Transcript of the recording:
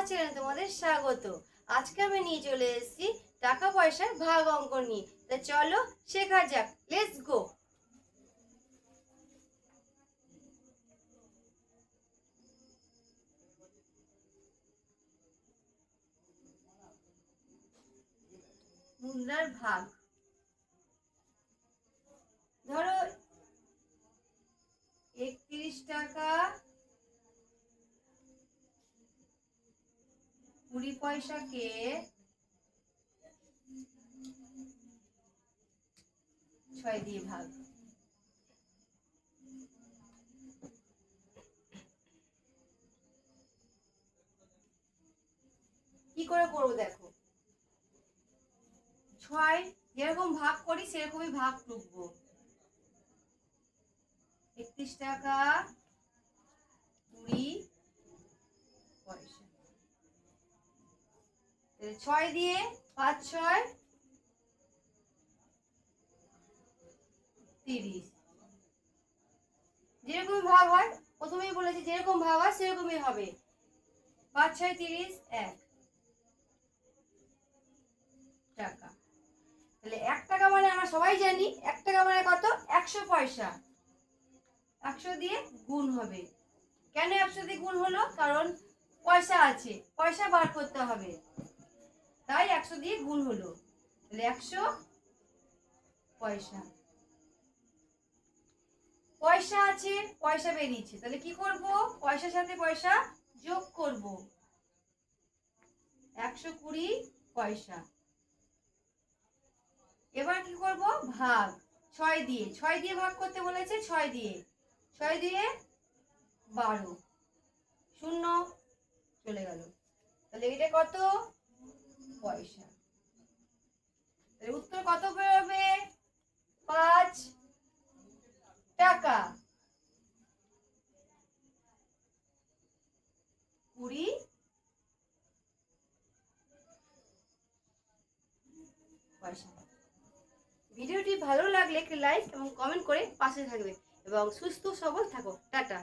চ্যানেলে তোমাদের স্বাগত। আজকে আমি নিয়ে চলে এসেছি টাকা পয়সার ভাগ অঙ্ক নিয়ে। তা চলো শেখা যাক, লেটস গো। মুদ্রার ভাগ, ধরো 31 টাকা 20 পয়সাকে 6 দিয়ে ভাগ। কি করে করবো দেখো, 6 যেরকম ভাগ করি সেরকমই ভাগ টুকবো। 31 টাকা 20 পয়সা, 6 দিয়ে 5 6 30। যেরকম ভাগ হয়, প্রথমেই বলেছি যেরকম ভাগ হয় সেরকমই হবে। 5 6 30, 1 টাকা। তাহলে 1 টাকা মানে আমরা সবাই জানি 1 টাকা মানে কত, 100 পয়সা। 100 দিয়ে গুণ হবে। কেন 100 দিয়ে গুণ হলো? কারণ পয়সা আছে, পয়সা বার করতে হবে, তাই 100 দিয়ে গুণ হলো। তাহলে 100 পয়সা। পয়সা আছে, পয়সা বেরিয়েছে, তাহলে কি করব? পয়সার সাথে পয়সা যোগ করব। 120 পয়সা। এবার কি করব? ভাগ 6 দিয়ে। 6 দিয়ে ভাগ করতে বলেছে, 6 দিয়ে। 6 দিয়ে 12, শূন্য চলে গেল। তাহলে এটা কত? পয়সা। তাহলে উত্তর কত বেরোবে? 5 টাকা 20 পয়সা। ভিডিওটি ভালো লাগলে একটি লাইক এবং কমেন্ট করে পাশে থাকবে এবং সুস্থ সবল থাকো। টাটা।